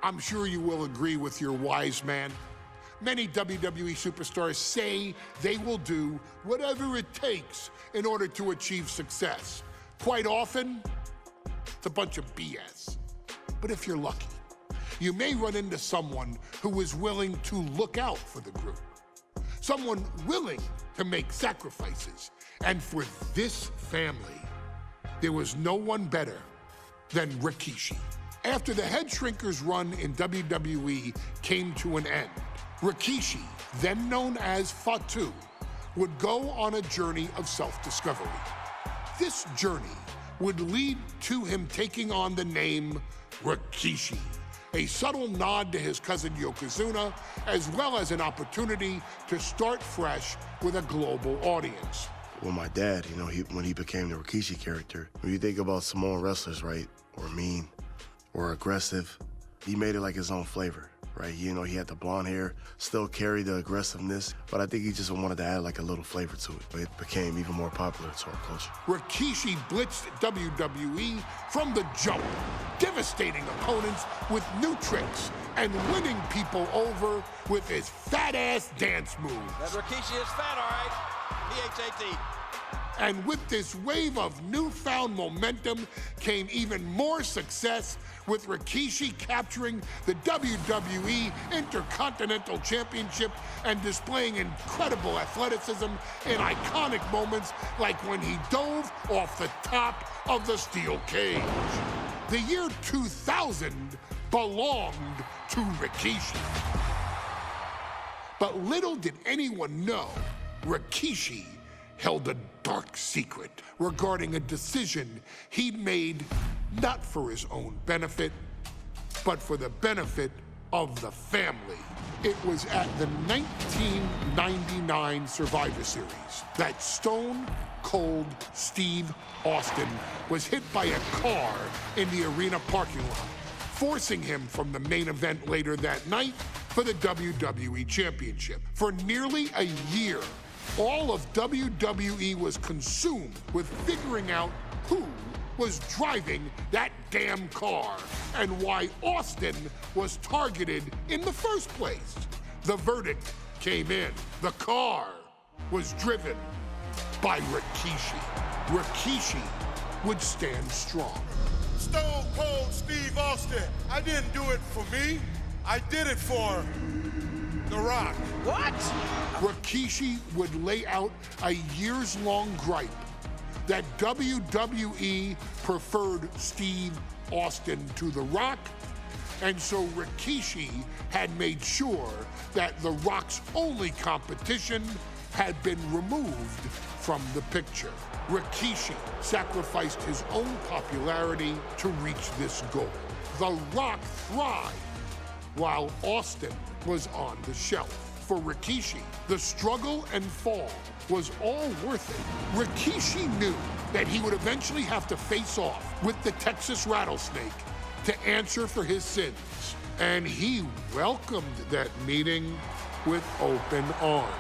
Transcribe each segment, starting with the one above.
I'm sure you will agree with your wise man. Many WWE superstars say they will do whatever it takes in order to achieve success. Quite often, it's a bunch of BS. But if you're lucky, you may run into someone who is willing to look out for the group. Someone willing to make sacrifices. And for this family, there was no one better than Rikishi. After the Head Shrinkers run in WWE came to an end, Rikishi, then known as Fatu, would go on a journey of self-discovery. This journey would lead to him taking on the name Rikishi, a subtle nod to his cousin Yokozuna, as well as an opportunity to start fresh with a global audience. Well, my dad, when he became the Rikishi character, when you think about Samoan wrestlers, right, or mean, or aggressive, he made it like his own flavor, right? He had the blonde hair, still carried the aggressiveness, but I think he just wanted to add like a little flavor to it. It became even more popular to our culture. Rikishi blitzed WWE from the jump, devastating opponents with new tricks and winning people over with his fat-ass dance moves. That Rikishi is fat, all right. P-H-A-T. And with this wave of newfound momentum came even more success, with Rikishi capturing the WWE Intercontinental Championship and displaying incredible athleticism in iconic moments like when he dove off the top of the steel cage. The year 2000 belonged to Rikishi. But little did anyone know, Rikishi held a dark secret regarding a decision he'd made not for his own benefit, but for the benefit of the family. It was at the 1999 Survivor Series that Stone Cold Steve Austin was hit by a car in the arena parking lot, forcing him from the main event later that night for the WWE Championship. For nearly a year, all of WWE was consumed with figuring out who was driving that damn car and why Austin was targeted in the first place. The verdict came in. The car was driven by Rikishi. Rikishi would stand strong. Stone Cold Steve Austin, I didn't do it for me. I did it for The Rock. What? Rikishi would lay out a years-long gripe that WWE preferred Steve Austin to The Rock, and so Rikishi had made sure that The Rock's only competition had been removed from the picture. Rikishi sacrificed his own popularity to reach this goal. The Rock thrived while Austin was on the shelf. For Rikishi, the struggle and fall was all worth it. Rikishi knew that he would eventually have to face off with the Texas Rattlesnake to answer for his sins. And he welcomed that meeting with open arms.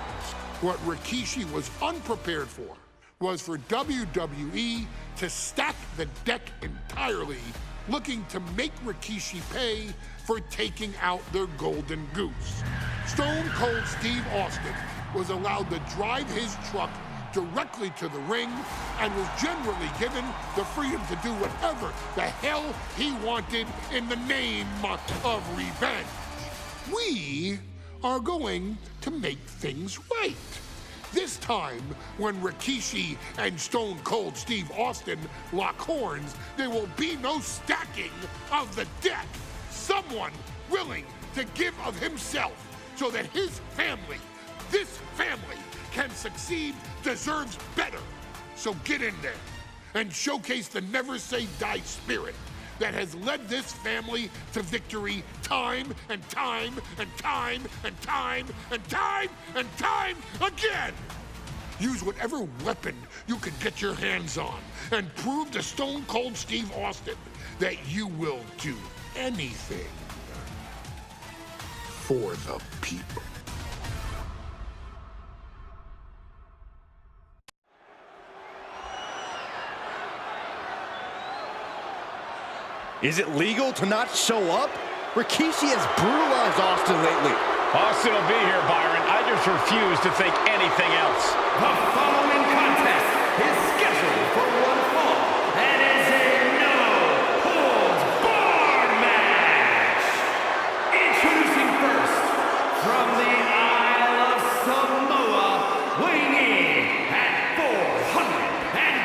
What Rikishi was unprepared for was for WWE to stack the deck entirely, looking to make Rikishi pay for taking out their golden goose. Stone Cold Steve Austin was allowed to drive his truck directly to the ring and was generally given the freedom to do whatever the hell he wanted in the name of revenge. We are going to make things right. This time, when Rikishi and Stone Cold Steve Austin lock horns, there will be no stacking of the deck. Someone willing to give of himself so that his family, this family, can succeed, deserves better. So get in there and showcase the never say die spirit that has led this family to victory time and time and time and time and time and time again. Use whatever weapon you can get your hands on and prove to Stone Cold Steve Austin that you will do anything for the people. Is it legal to not show up? Rikishi has brutalized Austin lately. Austin will be here, Byron. I just refuse to think anything else. The following contest is scheduled for one fall and is a no-holds-barred match. Introducing first, from the Isle of Samoa, weighing in at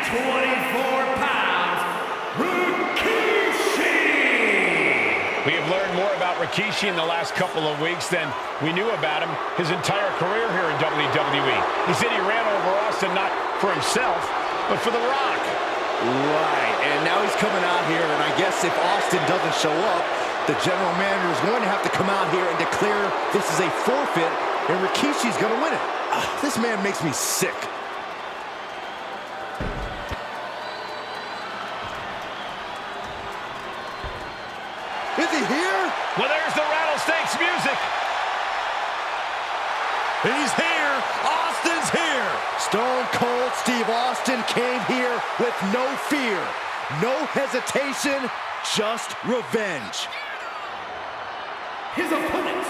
424 pounds, Rikishi! We have learned more about Rikishi in the last couple of weeks than we knew about him his entire career here in WWE. He said he ran over Austin not for himself, but for The Rock. Right, and now he's coming out here, and I guess if Austin doesn't show up, the general manager is going to have to come out here and declare this is a forfeit, and Rikishi's going to win it. This man makes me sick. Is he here? Well, there's the Rattlesnakes music. He's here. Austin's here. Stone Cold Steve Austin came here with no fear, no hesitation, just revenge. His opponent,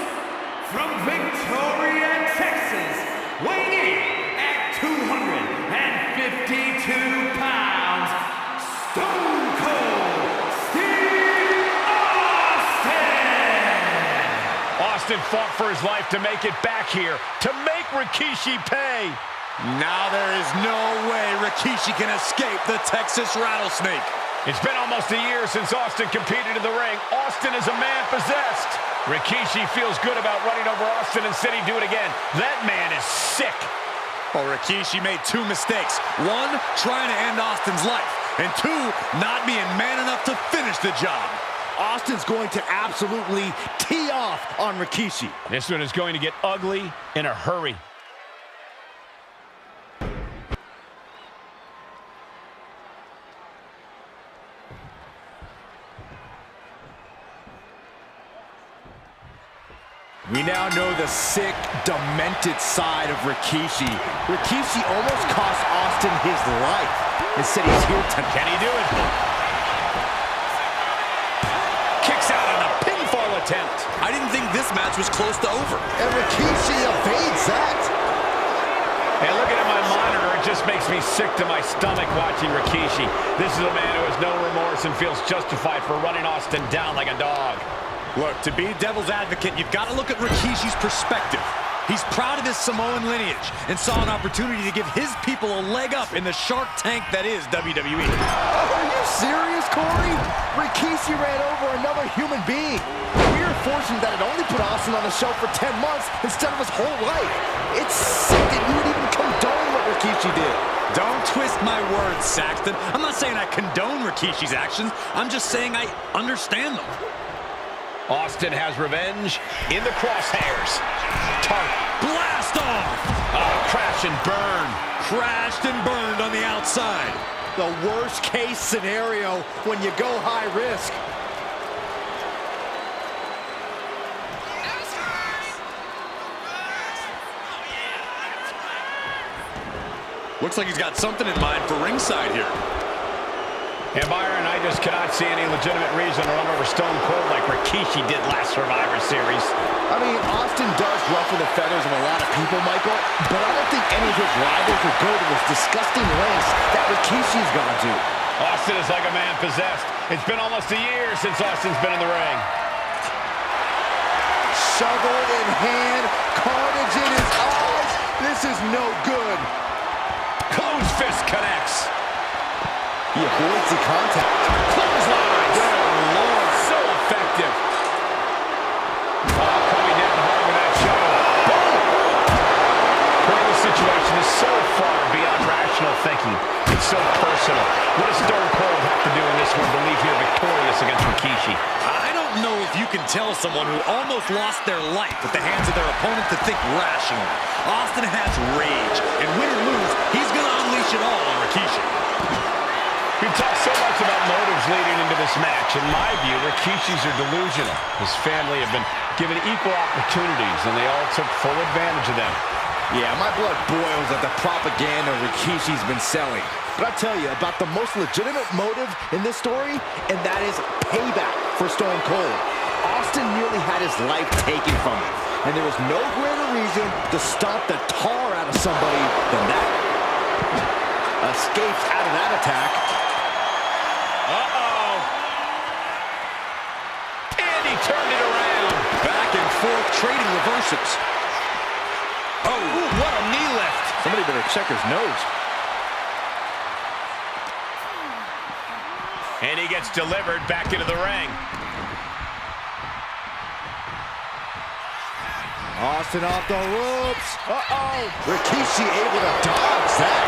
from Victoria, Texas, weighing in at 252 pounds, Stone Cold Steve Austin! Austin fought for his life to make it back here, to make Rikishi pay. Now there is no way Rikishi can escape the Texas Rattlesnake. It's been almost a year since Austin competed in the ring. Austin is a man possessed. Rikishi feels good about running over Austin and said he'd do it again. That man is sick. Well, Rikishi made two mistakes. One, trying to end Austin's life. And two, not being man enough to finish the job. Austin's going to absolutely tee off on Rikishi. This one is going to get ugly in a hurry. We now know the sick, demented side of Rikishi. Rikishi almost cost Austin his life and said he's here tonight. Can he do it? Kicks out on a pinfall attempt. I didn't think this match was close to over. And Rikishi evades that. And looking at my monitor, it just makes me sick to my stomach watching Rikishi. This is a man who has no remorse and feels justified for running Austin down like a dog. Look, to be devil's advocate, you've got to look at Rikishi's perspective. He's proud of his Samoan lineage and saw an opportunity to give his people a leg up in the Shark Tank that is WWE. Oh, are you serious, Corey? Rikishi ran over another human being. We're fortunate that it only put Austin on the show for 10 months instead of his whole life. It's sick that you would even condone what Rikishi did. Don't twist my words, Saxton. I'm not saying I condone Rikishi's actions. I'm just saying I understand them. Austin has revenge in the crosshairs. Blast off! Oh, crash and burn. Crashed and burned on the outside. The worst case scenario when you go high risk. Looks like he's got something in mind for ringside here. And Byron, I just cannot see any legitimate reason to run over Stone Cold like Rikishi did last Survivor Series. I mean, Austin does ruffle the feathers of a lot of people, Michael, but I don't think any of his rivals would go to this disgusting lengths that Rikishi's gonna do. Austin is like a man possessed. It's been almost a year since Austin's been in the ring. Shovel in hand, carnage in his eyes. This is no good. Closed fist connects. He avoids the contact. Clothesline. Good Lord, so effective. Oh, coming down hard with that shot. Boom! This situation is so far beyond rational thinking. It's so personal. What does Stone Cold have to do in this one to leave here victorious against Rikishi? I don't know if you can tell someone who almost lost their life at the hands of their opponent to think rationally. Austin has rage, and win or lose, he's going to unleash it all on Rikishi. We've talked so much about motives leading into this match. In my view, Rikishi's are delusional. His family have been given equal opportunities, and they all took full advantage of them. Yeah, my blood boils at the propaganda Rikishi's been selling. But I'll tell you about the most legitimate motive in this story, and that is payback for Stone Cold. Austin nearly had his life taken from him, and there was no greater reason to stomp the tar out of somebody than that. Escapes out of that attack. Uh-oh. And he turned it around. Back and forth, trading reversals. Oh, what a knee lift. Somebody better check his nose. And he gets delivered back into the ring. Austin off the ropes. Uh-oh. Rikishi able to dodge that.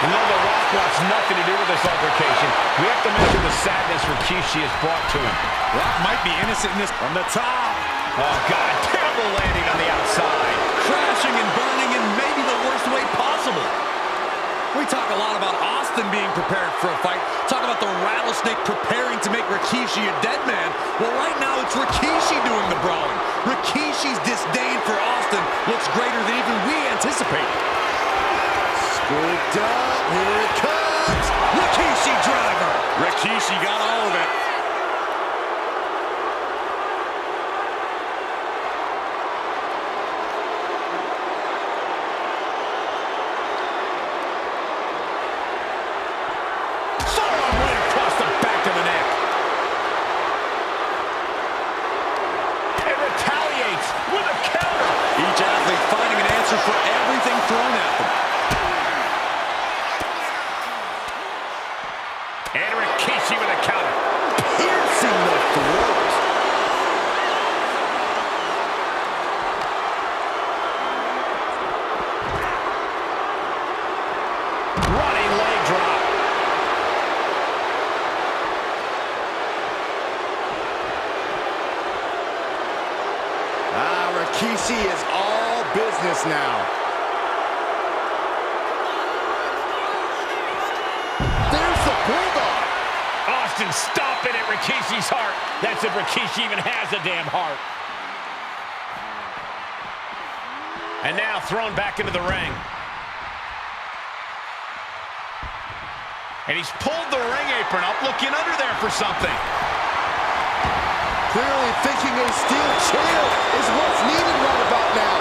You know, The Rock wants nothing to do with this altercation. We have to mention the sadness Rikishi has brought to him. Rock might be innocent in this from the top. Oh, God, terrible landing on the outside. Crashing and burning in maybe the worst way possible. We talk a lot about Austin being prepared for a fight. Talk about the rattlesnake preparing to make Rikishi a dead man. Well, right now it's Rikishi doing the brawling. Rikishi's disdain for Austin looks greater than even we anticipated. Scooped up, here it comes. Rikishi driver. Rikishi got all of it. For everything thrown at them. And Rikishi with a counter. Piercing the throat. Running leg drop. Rikishi is all business now. There's the bulldog. Austin stomping at Rikishi's heart. That's if Rikishi even has a damn heart. And now thrown back into the ring. And he's pulled the ring apron up, looking under there for something. Clearly thinking a steel chair is what's needed right about now.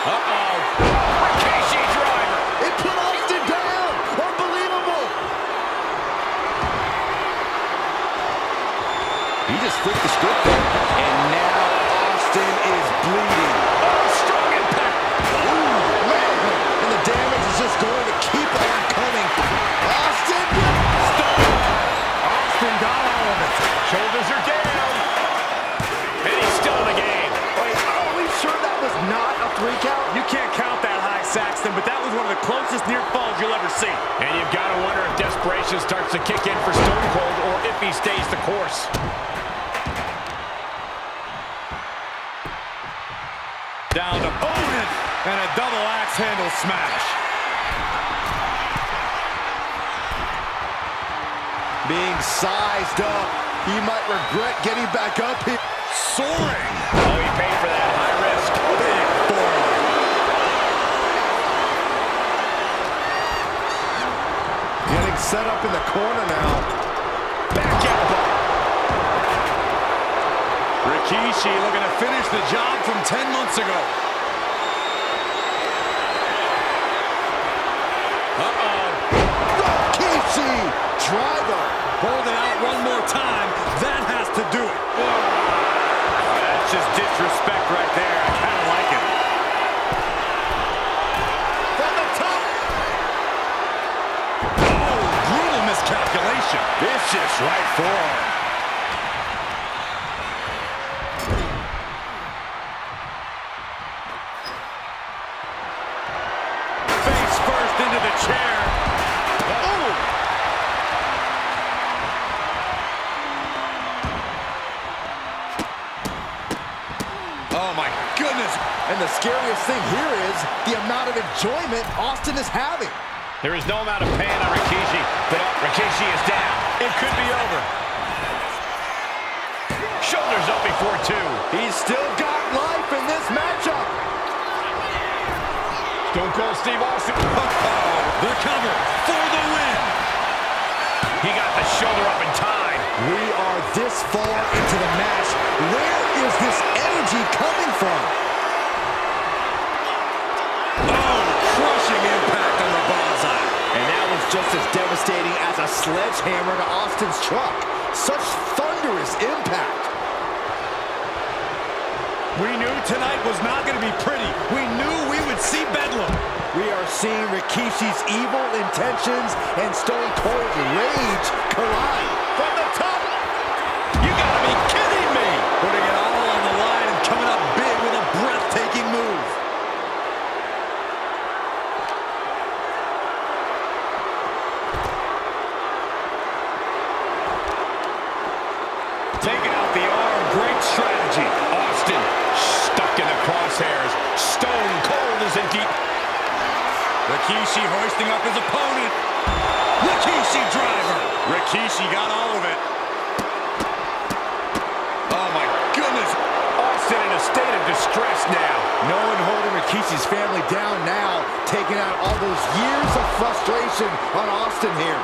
Uh-oh. Rikishi driver. It put Austin down. Unbelievable. He just flipped the script there. And now Austin is bleeding. Oh, strong impact. Ooh, man. And the damage is just going to keep on coming. Austin. Stop. Austin got all of it. Shoulders are down. And he's still in the game. Wait, are we sure that was not a 3 count? You can't count that high, Saxton, but that was one of the closest near falls you'll ever see. And you've got to wonder if desperation starts to kick in for Stone Cold or if he stays the course. Down to opponent and a double axe handle smash. Being sized up. He might regret getting back up here. Soaring. Oh, he paid for that. High risk. Big forearm. Getting set up in the corner now. Back elbow. Rikishi looking to finish the job from 10 months ago. Uh-oh. Rikishi driver. Holding out one more time. That has to do it. That's just disrespect right there. I kind of like it. From the top. Oh, brutal miscalculation. Vicious right forearm. Face first into the chair. Oh! Oh, my goodness. And the scariest thing here is the amount of enjoyment Austin is having. There is no amount of pain on Rikishi, but Rikishi is down. It could be over. Shoulders up before 2. He's still got life in this matchup. Stone Cold Steve Austin. The cover for the win. He got the shoulder up in time. We are this far into the match. Where is this energy coming from? Oh, crushing impact on the bullseye. And that was just as devastating as a sledgehammer to Austin's truck. Such thunderous impact. We knew tonight was not going to be pretty. We knew we would see bedlam. We are seeing Rikishi's evil intentions and Stone Cold's rage collide. From the top. You gotta be kidding me. Putting it all on the line and coming up big with a breathtaking move. Taking out the arm, great strategy. Austin stuck in the crosshairs. Stone Cold is in deep. Rikishi hoisting up his opponent. Rikishi driver. Rikishi got all of it. Oh my goodness. Austin in a state of distress now. No one holding Rikishi's family down now, taking out all those years of frustration on Austin here.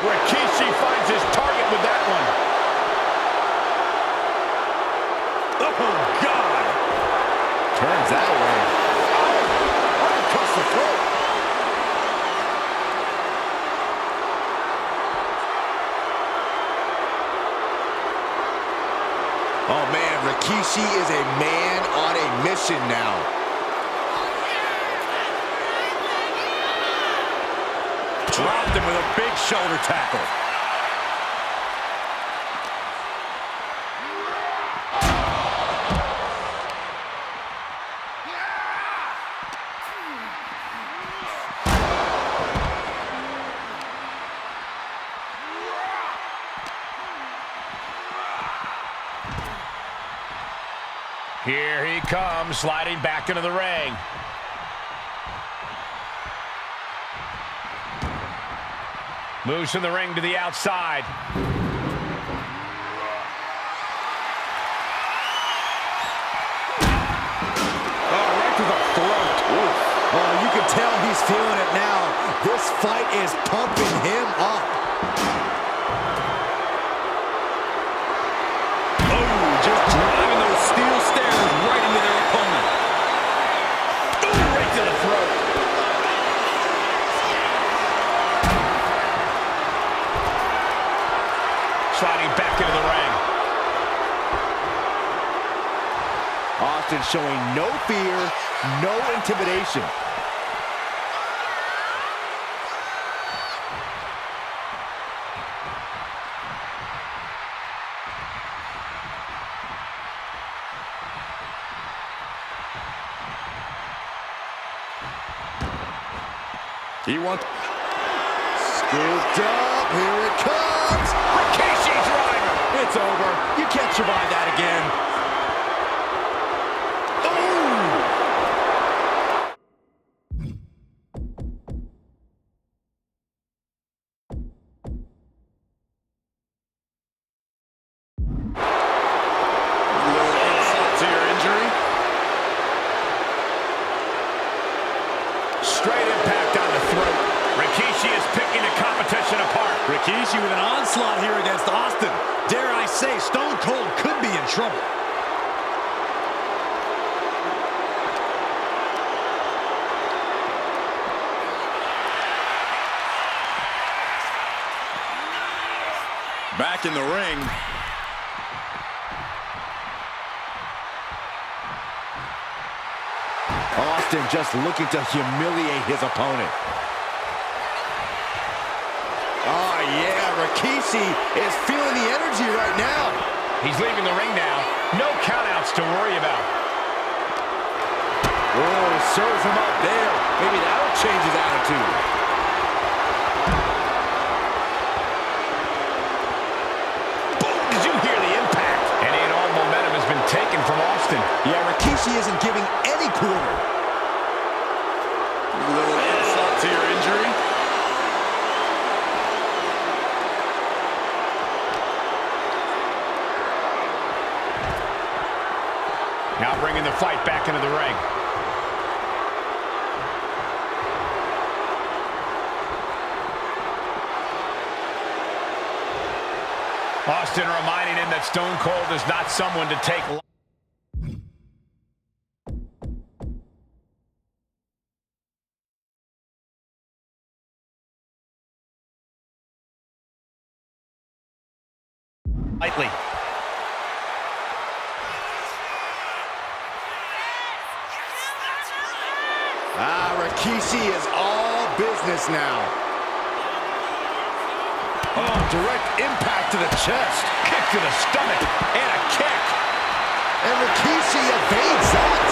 Rikishi finds his target with that one. Oh, God. Turns that way. Oh, across the throat. Oh, man, Rikishi is a man on a mission now. Dropped him with a big shoulder tackle. Here he comes, sliding back into the ring. Moves from the ring to the outside. Oh, right to the throat. Oof. Oh, you can tell he's feeling it now. This fight is pumping him up. Oh, just driving those steel stairs right into their opponent. Ooh, right to the throat. Sliding back into the ring. Austin showing no fear, no intimidation. He wants... Scooped up, here it comes. Rikishi driver. It's over. You can't survive that again. Insult to your injury. Straight impact on the throat. Rikishi is picking the competition apart. Rikishi with an onslaught here against Austin. Dare I say, Stone Cold could be in trouble. Back in the ring. Austin just looking to humiliate his opponent. Oh, yeah, Rikishi is feeling the energy right now. He's leaving the ring now. No countouts to worry about. Oh, serves him up there. Maybe that'll change his attitude. Did you hear the impact? Any and all momentum has been taken from Austin. Yeah, Rikishi isn't giving any quarter. A little insult to your injury. Now bringing the fight back into the ring. Austin reminding him that Stone Cold is not someone to take lightly. Rikishi is all business now. Oh, direct impact to the chest. Kick to the stomach and a kick. And Rikishi evades that.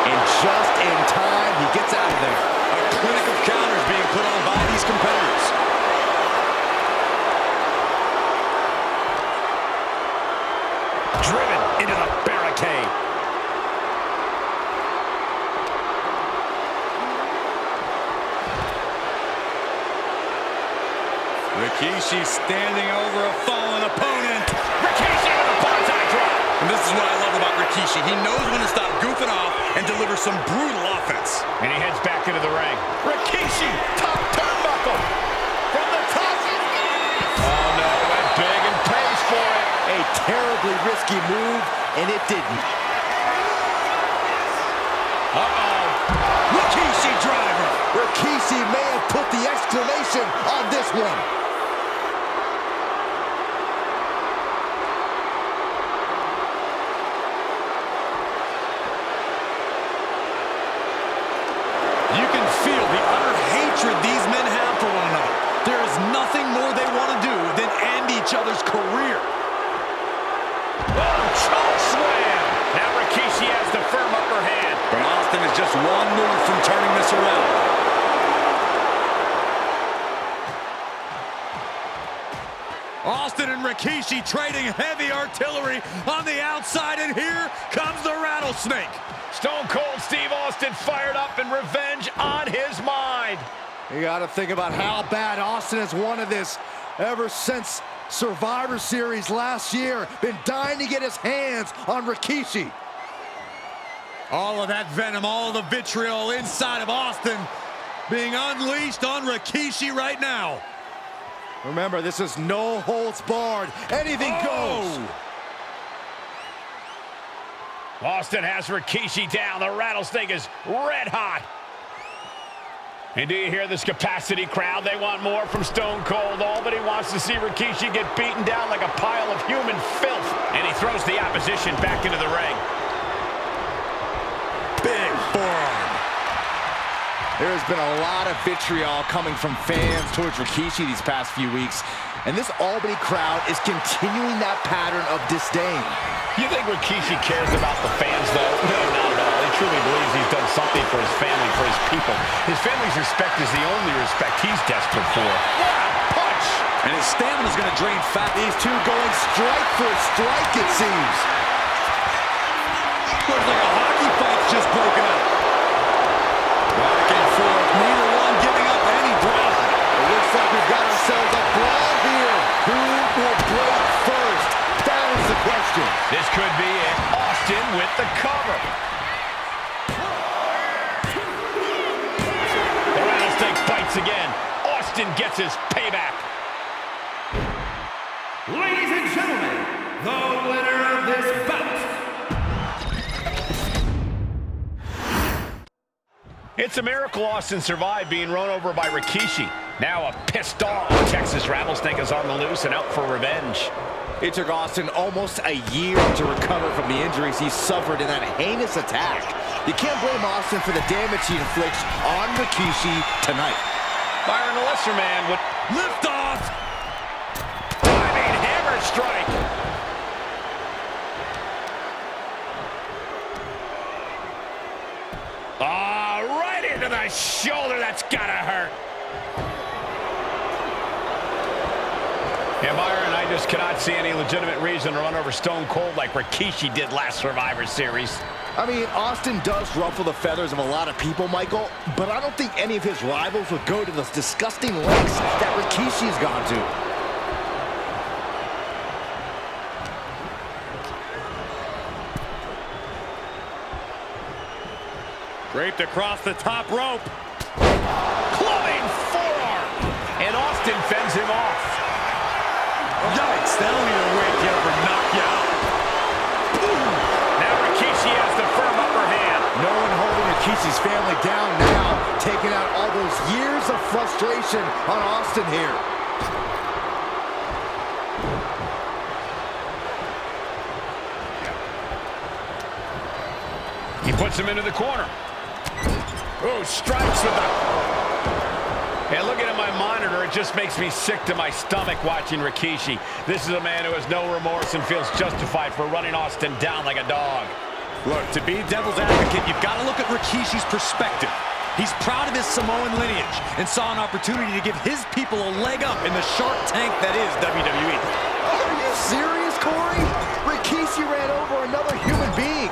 And just in time, he gets out of there. A clinic of counters being put on by these competitors. Driven into the barricade. Rikishi standing over a fallen opponent. Rikishi with a bonsai drop. And this is what I love about Rikishi. He knows when to stop goofing off and deliver some brutal offense. And he heads back into the ring. Rikishi, top turnbuckle. From the top. Oh no, went big and pays for it. A terribly risky move, and it didn't. Uh-oh. Rikishi driver. Rikishi may have put the exclamation on this one. You can feel the utter hatred these men have for one another. There is nothing more they want to do than end each other's career. Oh, choke slam. Now Rikishi has the firm upper hand. But Austin is just one move from turning this around. Austin and Rikishi trading heavy artillery on the outside, and here comes the rattlesnake. Stone Cold Steve Austin fired up and revenge on his mind. You got to think about how bad Austin has wanted this ever since Survivor Series last year. Been dying to get his hands on Rikishi. All of that venom, all of the vitriol inside of Austin being unleashed on Rikishi right now. Remember, this is no holds barred. Anything goes. Austin has Rikishi down. The rattlesnake is red hot. And do you hear this capacity crowd? They want more from Stone Cold. Albany wants to see Rikishi get beaten down like a pile of human filth. And he throws the opposition back into the ring. Big forearm. There's been a lot of vitriol coming from fans towards Rikishi these past few weeks, and this Albany crowd is continuing that pattern of disdain. You think Rikishi cares about the fans, though? No, not at all. He truly believes he's done something for his family, for his people. His family's respect is the only respect he's desperate for. What a punch! And his stamina's going to drain fat. These two going strike for strike, it seems. Looks like a hockey fight's just broken out. Back and forth, neither one giving up any ground. It looks like we've got ourselves a brawl here. Who will break first? That is the question. This could be it. Austin with the cover. The rattlesnake bites again. Austin gets his payback. Ladies and gentlemen, the winner of this bout. It's a miracle Austin survived being run over by Rikishi. Now a pissed off Texas Rattlesnake is on the loose and out for revenge. It took Austin almost a year to recover from the injuries he suffered in that heinous attack. You can't blame Austin for the damage he inflicts on Rikishi tonight. Byron, the lesser man would Lift off. diving hammer strike. Right into the shoulder. That's gotta hurt. Yeah, Byron, I just cannot see any legitimate reason to run over Stone Cold like Rikishi did last Survivor Series. I mean, Austin does ruffle the feathers of a lot of people, Michael, but I don't think any of his rivals would go to those disgusting lengths that Rikishi's gone to. Draped across the top rope. Clubbing forearm! And Austin fends him off. Yikes, that'll either wake you up or knock you out. Now Rikishi has the firm upper hand. No one holding Rikishi's family down now, taking out all those years of frustration on Austin here. He puts him into the corner. Oh, strikes with the... And looking at my monitor, it just makes me sick to my stomach watching Rikishi. This is a man who has no remorse and feels justified for running Austin down like a dog. Look, to be devil's advocate, you've got to look at Rikishi's perspective. He's proud of his Samoan lineage and saw an opportunity to give his people a leg up in the Shark Tank that is WWE. Are you serious, Corey? Rikishi ran over another human being.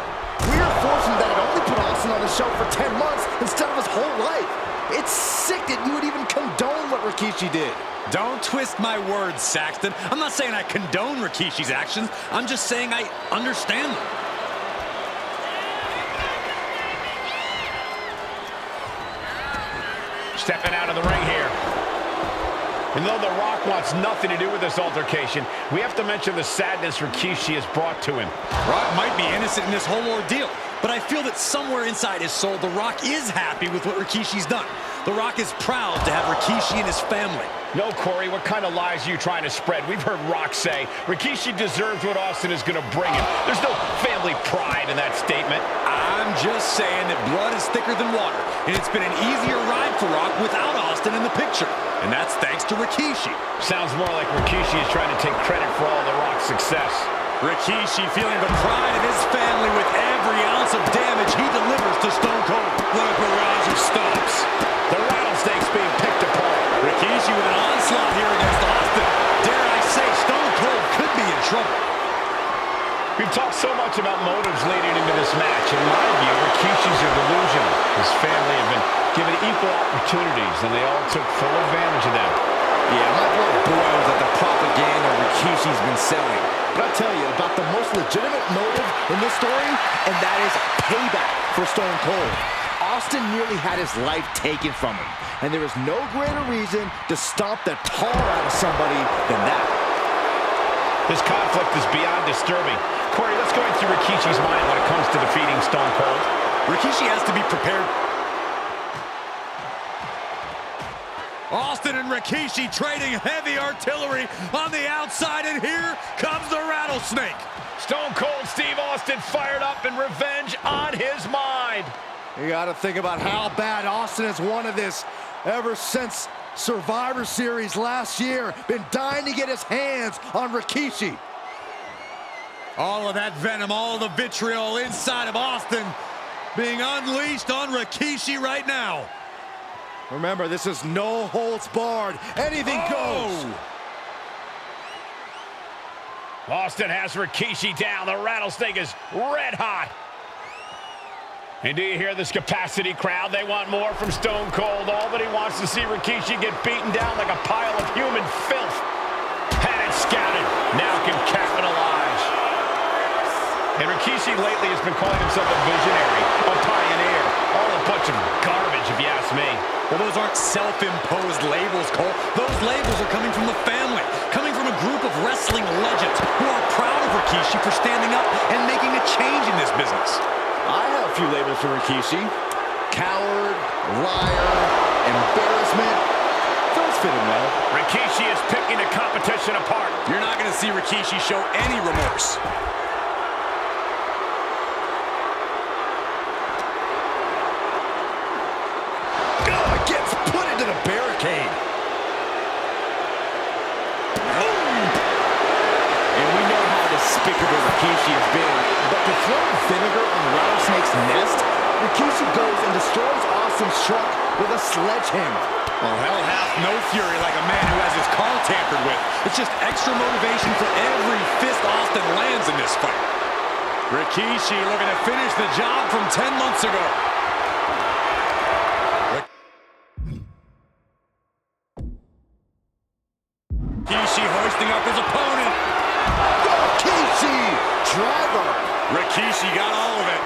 We are fortunate that it only put Austin on the show for 10 months instead of his whole life. It's sick that you would even condone what Rikishi did. Don't twist my words, Saxton. I'm not saying I condone Rikishi's actions. I'm just saying I understand them. Stepping out of the ring here. And though The Rock wants nothing to do with this altercation, we have to mention the sadness Rikishi has brought to him. Rock might be innocent in this whole ordeal, but I feel that somewhere inside his soul, The Rock is happy with what Rikishi's done. The Rock is proud to have Rikishi and his family. No, Corey, what kind of lies are you trying to spread? We've heard Rock say Rikishi deserves what Austin is going to bring him. There's no family pride in that statement. I'm just saying that blood is thicker than water, and it's been an easier ride for Rock without Austin in the picture. And that's thanks to Rikishi. Sounds more like Rikishi is trying to take credit for all The Rock's success. Rikishi feeling the pride of his family with every ounce of damage he delivers to Stone Cold. What a barrage of stomps. The rattlesnake's being picked apart. Rikishi with an onslaught here against Austin. Dare I say, Stone Cold could be in trouble. We've talked so much about motives leading into this match. In my view, Rikishi's are delusional. His family have been given equal opportunities, and they all took full advantage of them. Yeah, my blood boils at the propaganda Rikishi's been selling. But I'll tell you about the most legitimate motive in this story, and that is payback for Stone Cold. Austin nearly had his life taken from him, and there is no greater reason to stomp the tar out of somebody than that. This conflict is beyond disturbing. Corey, let's go into Rikishi's mind when it comes to defeating Stone Cold. Rikishi has to be prepared. Austin and Rikishi trading heavy artillery on the outside, and here comes the rattlesnake. Stone Cold Steve Austin fired up and revenge on his mind. You got to think about how bad Austin has wanted this ever since Survivor Series last year. Been dying to get his hands on Rikishi. All of that venom, all of the vitriol inside of Austin being unleashed on Rikishi right now. Remember, this is no holds barred. Anything goes. Austin has Rikishi down. The rattlesnake is red hot. And do you hear this capacity crowd? They want more from Stone Cold. All that he wants to see Rikishi get beaten down like a pile of human filth. Had it scouted. Now can capitalize. And Rikishi lately has been calling himself a visionary, a pioneer. All a bunch of garbage, if you ask me. Well, those aren't self-imposed labels, Cole. Those labels are coming from the family, coming from a group of wrestling legends who are proud of Rikishi for standing up and making a change in this business. I have a few labels for Rikishi. Coward, liar, embarrassment. Those fit him well. Rikishi is picking the competition apart. You're not going to see Rikishi show any remorse. Gets put into the barricade. And we know how despicable Rikishi has been, but to throw vinegar on the rattlesnake's nest, Rikishi goes and destroys Austin's truck with a sledgehammer. Well, hell hath no fury like a man who has his car tampered with. It's just extra motivation for every fist Austin lands in this fight. Rikishi looking to finish the job from 10 months ago. Rikishi hoisting up his opponent. Rikishi driver. Rikishi got all of it.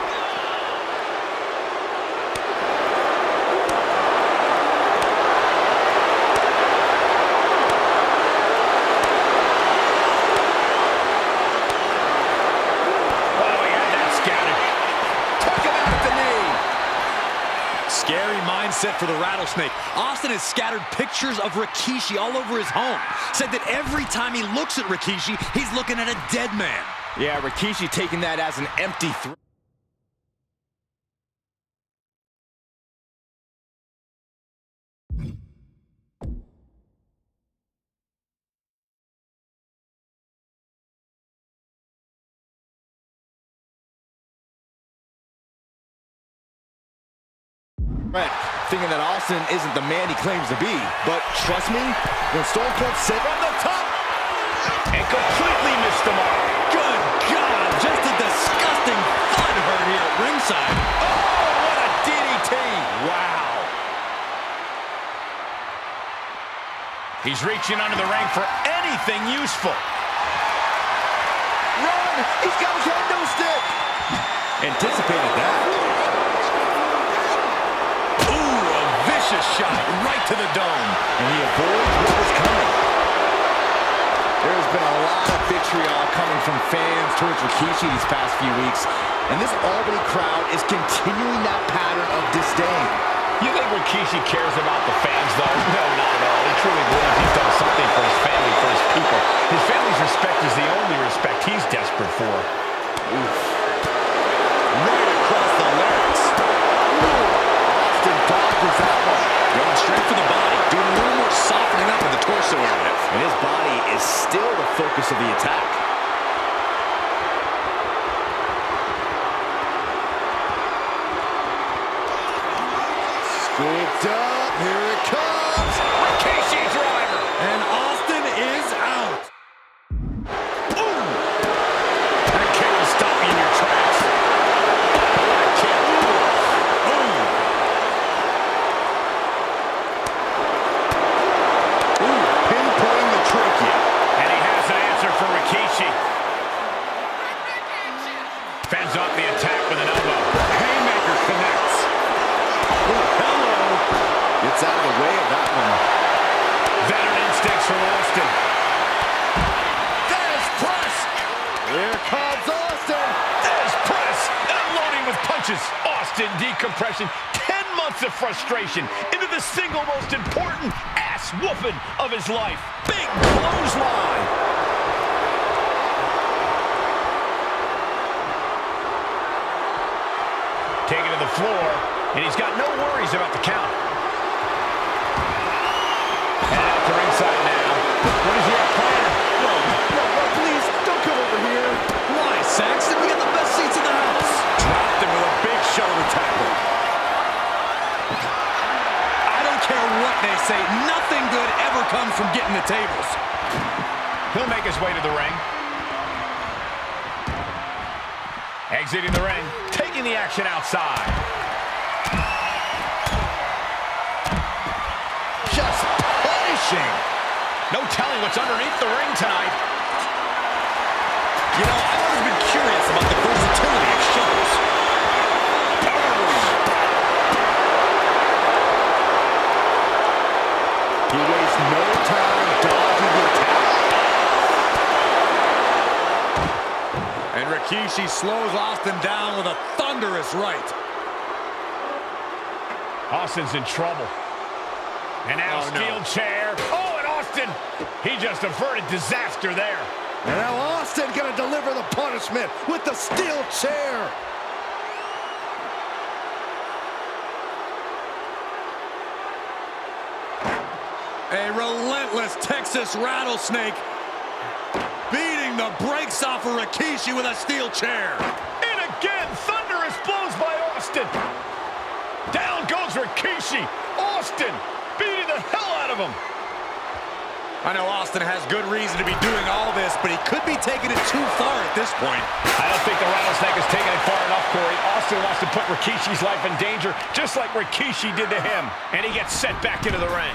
Scary mindset for the Rattlesnake. Austin has scattered pictures of Rikishi all over his home. Said that every time he looks at Rikishi, he's looking at a dead man. Yeah, Rikishi taking that as an empty threat. Thinking that Austin isn't the man he claims to be. But trust me, when Stone Cold said from the top and completely missed the mark. Good God, just a disgusting thud hurt here at ringside. Oh, what a DDT. Wow. He's reaching under the ring for anything useful. run! He's got his kendo stick! Anticipated that. Shot right to the dome, and he avoids what was coming. There's been a lot of vitriol coming from fans towards Rikishi these past few weeks, and this Albany crowd is continuing that pattern of disdain. You think Rikishi cares about the fans, though? No, not at all. He truly believes he's done something for his family, for his people. His family's respect is the only respect he's desperate for. Oof. Right across the larynx. Austin dodges that one. Going straight for the body, doing a little more softening up of the torso area. And his body is still the focus of the attack. Scooped up, here it comes. Rikishi driver. And Austin is out. Boom. That kick will stop you in your tracks. That kick. Boom. Pinpointing the trachea. And he has an answer for Rikishi. Fends off the attack with an elbow. Haymaker connects. Hello. Gets out of the way of that one. Veteran instincts from Austin. There's press. Here comes Austin. There's press. Unloading with punches. Austin decompression. 10 months of frustration into the single most important ass whooping of his life. Big clothesline. Taken to the floor, and he's got no worries about the count. And out to ringside now. What does he have planned? No, please, don't come over here. Why, Saxton? We got the best seats in the house. Dropped him with a big shoulder tackle. I don't care what they say. Nothing good ever comes from getting the tables. He'll make his way to the ring. Exiting the ring, taking the action outside. Just punishing. No telling what's underneath the ring tonight. You know, I've always been curious about the versatility of shows. He wastes no time dodging the attack. And Rikishi slows Austin down with a thunderous right. Austin's in trouble. And now steel chair. Oh, and Austin, he just averted disaster there. And now Austin gonna deliver the punishment with the steel chair. A relentless Texas rattlesnake beating the brakes off of Rikishi with a steel chair. And again, thunderous blows by Austin. Down goes Rikishi. Austin beating the hell out of him. I know Austin has good reason to be doing all this, but he could be taking it too far at this point. I don't think the Rattlesnake is taking it far enough, Corey. Austin wants to put Rikishi's life in danger, just like Rikishi did to him. And he gets sent back into the ring.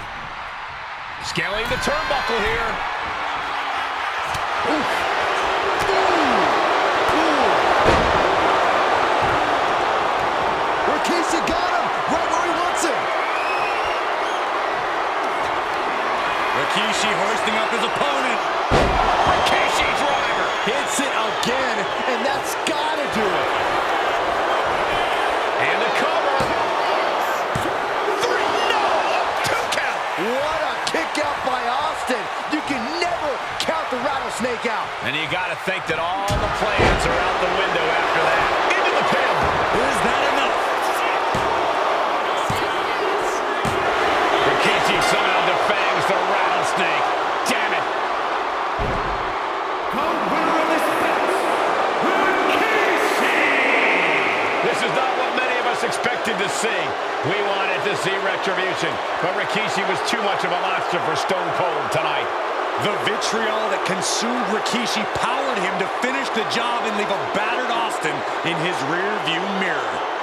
Scaling the turnbuckle here. Oof. Rikishi got him right where he wants him. Rikishi hoisting up his opponent. Rikishi driver. Hits it again, and that's gotta do it. And the cover. 3, no, a 2 count. What a kick out by Austin. You can never count the Rattlesnake out. And you gotta think that all the plans are out the window after that. Into the pin. Is that enough? Rikishi somehow defangs the Rattlesnake. Damn it. The winner of this bout, Rikishi! This is not what many of us expected to see. We wanted to see retribution, but Rikishi was too much of a monster for Stone Cold tonight. The vitriol that consumed Rikishi powered him to finish the job and leave a battered Austin in his rear-view mirror.